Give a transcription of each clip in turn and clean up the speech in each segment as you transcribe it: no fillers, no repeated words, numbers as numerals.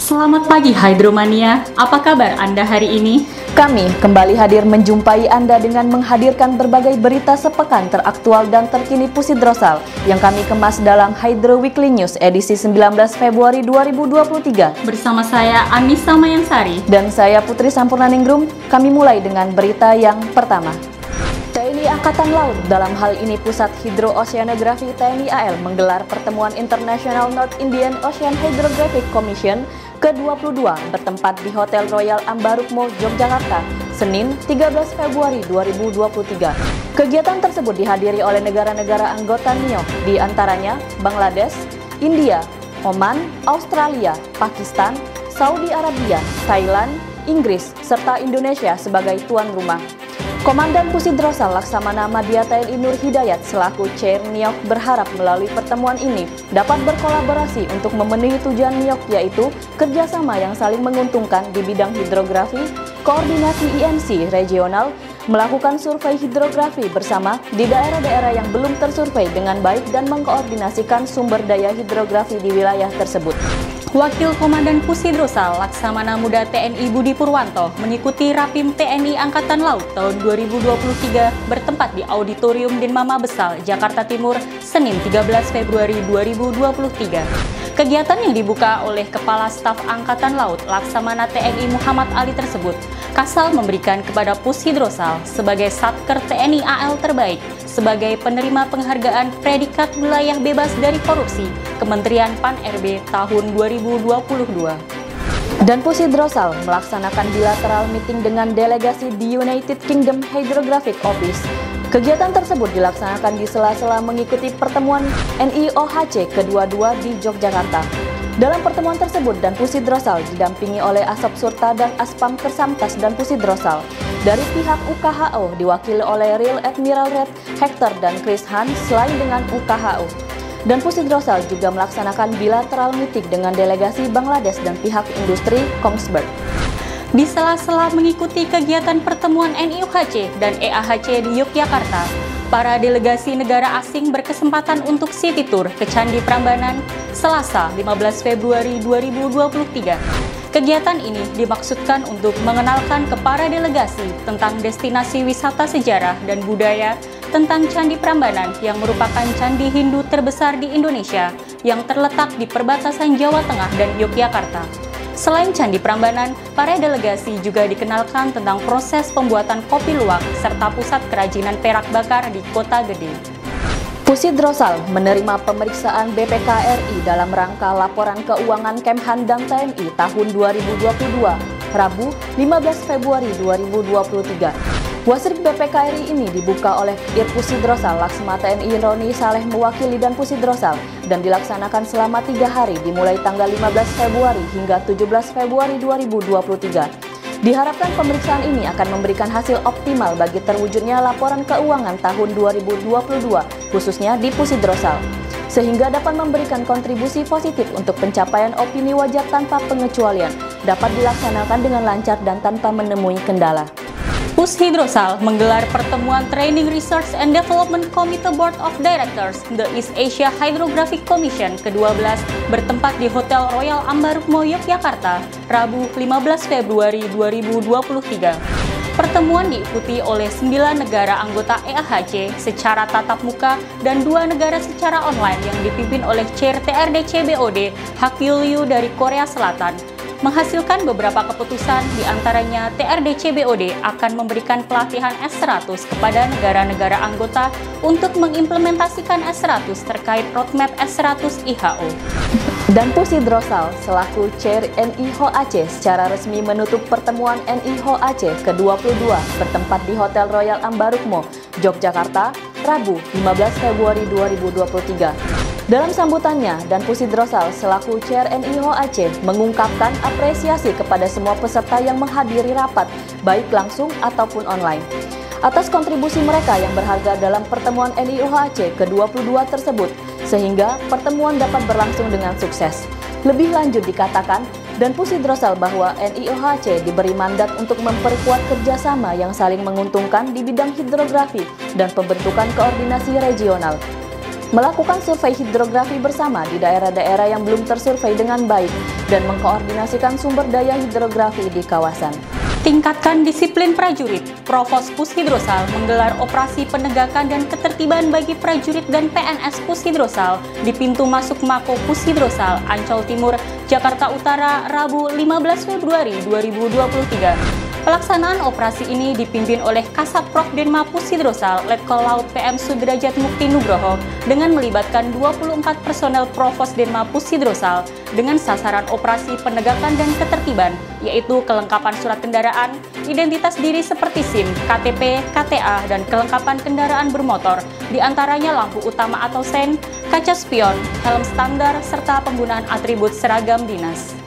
Selamat pagi Hydromania, apa kabar Anda hari ini? Kami kembali hadir menjumpai Anda dengan menghadirkan berbagai berita sepekan teraktual dan terkini Pusidrosal yang kami kemas dalam Hydro Weekly News edisi 19 Februari 2023. Bersama saya Anissa Mayansari Dan saya Putri Sampurnaningrum. Kami mulai dengan berita yang pertama. TNI Angkatan Laut, dalam hal ini Pusat Hidro-Oceanografi TNI AL, menggelar pertemuan International North Indian Ocean Hydrographic Commission ke-22 bertempat di Hotel Royal Ambarukmo, Yogyakarta, Senin 13 Februari 2023. Kegiatan tersebut dihadiri oleh negara-negara anggota NIOC, di antaranya Bangladesh, India, Oman, Australia, Pakistan, Saudi Arabia, Thailand, Inggris, serta Indonesia sebagai tuan rumah. Komandan Pusidrosal Laksamana Madya TNI Nur Hidayat selaku Chair NIOC berharap melalui pertemuan ini dapat berkolaborasi untuk memenuhi tujuan NIOC, yaitu kerjasama yang saling menguntungkan di bidang hidrografi, koordinasi INC regional, melakukan survei hidrografi bersama di daerah-daerah yang belum tersurvei dengan baik dan mengkoordinasikan sumber daya hidrografi di wilayah tersebut. Wakil Komandan Pusidrosal Laksamana Muda TNI Budi Purwanto mengikuti Rapim TNI Angkatan Laut tahun 2023 bertempat di Auditorium Dinmama Besal, Jakarta Timur, Senin 13 Februari 2023. Kegiatan yang dibuka oleh Kepala Staf Angkatan Laut Laksamana TNI Muhammad Ali tersebut kasal memberikan kepada Pusidrosal sebagai Satker TNI AL terbaik sebagai penerima penghargaan predikat wilayah bebas dari korupsi Kementerian Pan-RB tahun 2022. Dan Pusidrosal melaksanakan bilateral meeting dengan delegasi di United Kingdom Hydrographic Office. Kegiatan tersebut dilaksanakan di sela-sela mengikuti pertemuan NIOHC ke-22 di Yogyakarta. Dalam pertemuan tersebut, Dan Pusidrosal didampingi oleh Asop Surta dan Aspam Kersamtas dan Pusidrosal. Dari pihak UKHO diwakili oleh Rear Admiral Red Hector dan Chris Hunt selain dengan UKHO. Dan Pusidrosal juga melaksanakan bilateral meeting dengan delegasi Bangladesh dan pihak industri Kongsberg. Di sela-sela mengikuti kegiatan pertemuan NIOHC dan EAHC di Yogyakarta, para delegasi negara asing berkesempatan untuk city tour ke Candi Prambanan Selasa 15 Februari 2023. Kegiatan ini dimaksudkan untuk mengenalkan ke para delegasi tentang destinasi wisata sejarah dan budaya tentang Candi Prambanan yang merupakan candi Hindu terbesar di Indonesia yang terletak di perbatasan Jawa Tengah dan Yogyakarta. Selain Candi Prambanan, para delegasi juga dikenalkan tentang proses pembuatan kopi luwak serta pusat kerajinan perak bakar di Kota Gede. Pusidrosal menerima pemeriksaan BPK RI dalam rangka laporan keuangan Kemhan dan TNI tahun 2022, Rabu 15 Februari 2023. Wasrik BPK RI ini dibuka oleh Ir Pusidrosal Laksma TNI Roni Saleh mewakili Dan Pusidrosal dan dilaksanakan selama 3 hari dimulai tanggal 15 Februari hingga 17 Februari 2023. Diharapkan pemeriksaan ini akan memberikan hasil optimal bagi terwujudnya laporan keuangan tahun 2022 khususnya di Pusidrosal, sehingga dapat memberikan kontribusi positif untuk pencapaian opini wajar tanpa pengecualian dapat dilaksanakan dengan lancar dan tanpa menemui kendala. Pusidrosal menggelar pertemuan Training Research and Development Committee Board of Directors The East Asia Hydrographic Commission ke-12 bertempat di Hotel Royal Ambarukmo, Yogyakarta, Rabu 15 Februari 2023. Pertemuan diikuti oleh 9 negara anggota EAHC secara tatap muka dan 2 negara secara online yang dipimpin oleh Chair TRD CBOD Hak Yulyu dari Korea Selatan. Menghasilkan beberapa keputusan, diantaranya TRD CBOD akan memberikan pelatihan S100 kepada negara-negara anggota untuk mengimplementasikan S100 terkait roadmap S100 IHO. Dan Pusidrosal selaku Chair NIOHC secara resmi menutup pertemuan NIOHC ke-22 bertempat di Hotel Royal Ambarukmo, Yogyakarta, Rabu 15 Februari 2023. Dalam sambutannya, Dan Pusidrosal selaku Chair NIOHC mengungkapkan apresiasi kepada semua peserta yang menghadiri rapat, baik langsung ataupun online, atas kontribusi mereka yang berharga dalam pertemuan NIOHC ke-22 tersebut, sehingga pertemuan dapat berlangsung dengan sukses. Lebih lanjut dikatakan, Dan Pusidrosal bahwa NIOHC diberi mandat untuk memperkuat kerjasama yang saling menguntungkan di bidang hidrografi dan pembentukan koordinasi regional. melakukan survei hidrografi bersama di daerah-daerah yang belum tersurvei dengan baik, dan mengkoordinasikan sumber daya hidrografi di kawasan. Tingkatkan disiplin prajurit. Provos Pushidrosal menggelar operasi penegakan dan ketertiban bagi prajurit dan PNS Pushidrosal di pintu masuk Mako Pushidrosal, Ancol Timur, Jakarta Utara, Rabu 15 Februari 2023. Pelaksanaan operasi ini dipimpin oleh Kasat Prof Denma Pushidrosal, Letkol Laut PM Sudrajat Mukti Nugroho dengan melibatkan 24 personel Provos Denma Pushidrosal dengan sasaran operasi penegakan dan ketertiban, yaitu kelengkapan surat kendaraan, identitas diri seperti SIM, KTP, KTA, dan kelengkapan kendaraan bermotor, diantaranya lampu utama atau sen, kaca spion, helm standar, serta penggunaan atribut seragam dinas.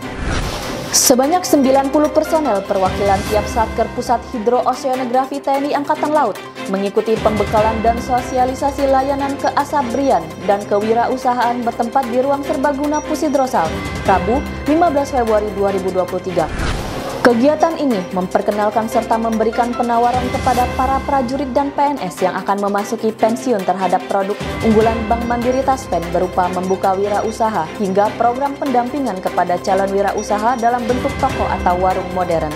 Sebanyak 90 personel perwakilan tiap Satker Pusat Hidro-Oseanografi TNI Angkatan Laut mengikuti pembekalan dan sosialisasi layanan keasabrian dan kewirausahaan bertempat di Ruang Serbaguna Pushidrosal, Rabu 15 Februari 2023. Kegiatan ini memperkenalkan serta memberikan penawaran kepada para prajurit dan PNS yang akan memasuki pensiun terhadap produk unggulan Bank Mandiri Taspen berupa membuka wirausaha hingga program pendampingan kepada calon wirausaha dalam bentuk toko atau warung modern.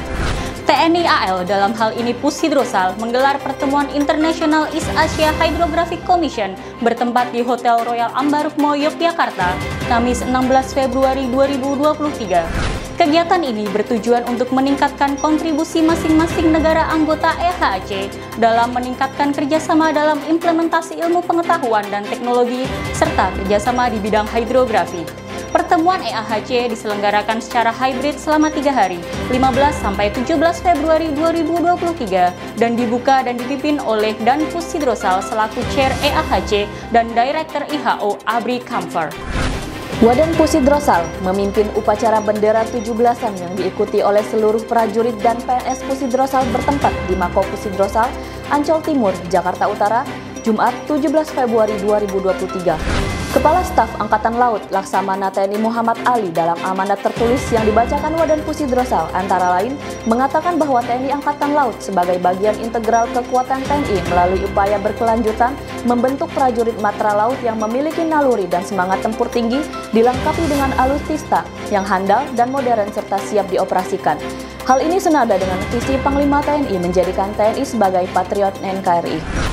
TNI AL dalam hal ini Pushidrosal menggelar pertemuan International East Asia Hydrographic Commission bertempat di Hotel Royal Ambarukmo, Yogyakarta, Kamis 16 Februari 2023. Kegiatan ini bertujuan untuk meningkatkan kontribusi masing-masing negara anggota EAHC dalam meningkatkan kerjasama dalam implementasi ilmu pengetahuan dan teknologi serta kerjasama di bidang hidrografi. Pertemuan EAHC diselenggarakan secara hybrid selama 3 hari, 15–17 Februari 2023, dan dibuka dan dipimpin oleh Dan Pushidrosal selaku Chair EAHC dan Director IHO Abri Kamfer. Wadan Pushidrosal memimpin upacara bendera 17-an yang diikuti oleh seluruh prajurit dan PNS Pushidrosal bertempat di Mako Pushidrosal, Ancol Timur, Jakarta Utara, Jumat 17 Februari 2023. Kepala Staf Angkatan Laut Laksamana TNI Muhammad Ali dalam amanat tertulis yang dibacakan Wadan Pushidrosal antara lain mengatakan bahwa TNI Angkatan Laut sebagai bagian integral kekuatan TNI melalui upaya berkelanjutan membentuk prajurit matra laut yang memiliki naluri dan semangat tempur tinggi dilengkapi dengan alutsista yang handal dan modern serta siap dioperasikan. Hal ini senada dengan visi Panglima TNI menjadikan TNI sebagai patriot NKRI.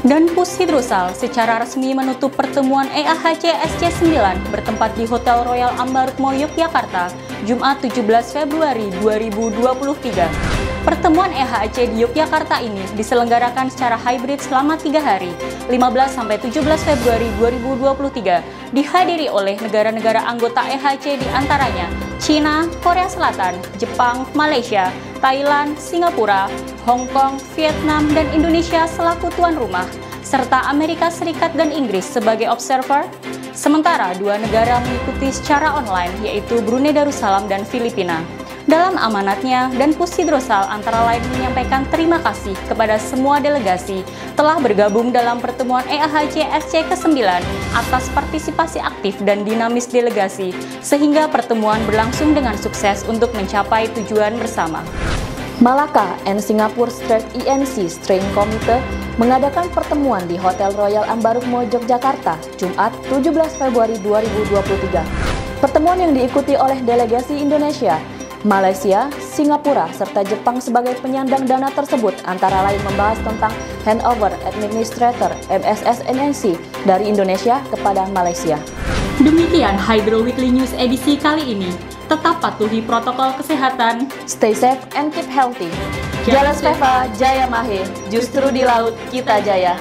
Dan Pushidrosal secara resmi menutup pertemuan EAHC SC9 bertempat di Hotel Royal Ambarukmo, Yogyakarta, Jumat 17 Februari 2023. Pertemuan EAHC di Yogyakarta ini diselenggarakan secara hybrid selama 3 hari, 15–17 Februari 2023, dihadiri oleh negara-negara anggota EAHC diantaranya China, Korea Selatan, Jepang, Malaysia, Thailand, Singapura, Hong Kong, Vietnam, dan Indonesia selaku tuan rumah, serta Amerika Serikat dan Inggris sebagai observer. Sementara 2 negara mengikuti secara online, yaitu Brunei Darussalam dan Filipina. Dalam amanatnya, Dan Pushidrosal antara lain menyampaikan terima kasih kepada semua delegasi telah bergabung dalam pertemuan EAHC SC ke-9 atas partisipasi aktif dan dinamis delegasi, sehingga pertemuan berlangsung dengan sukses untuk mencapai tujuan bersama. Malacca and Singapore Strait ENC Steering Committee mengadakan pertemuan di Hotel Royal Ambarukmo, Yogyakarta, Jumat 17 Februari 2023. Pertemuan yang diikuti oleh delegasi Indonesia, Malaysia, Singapura, serta Jepang sebagai penyandang dana tersebut antara lain membahas tentang handover administrator MSS NNC dari Indonesia kepada Malaysia. Demikian Hydro Weekly News edisi kali ini. Tetap patuhi protokol kesehatan. Stay safe and keep healthy. Jala Speva, Jaya Mahe, justru di laut kita jaya.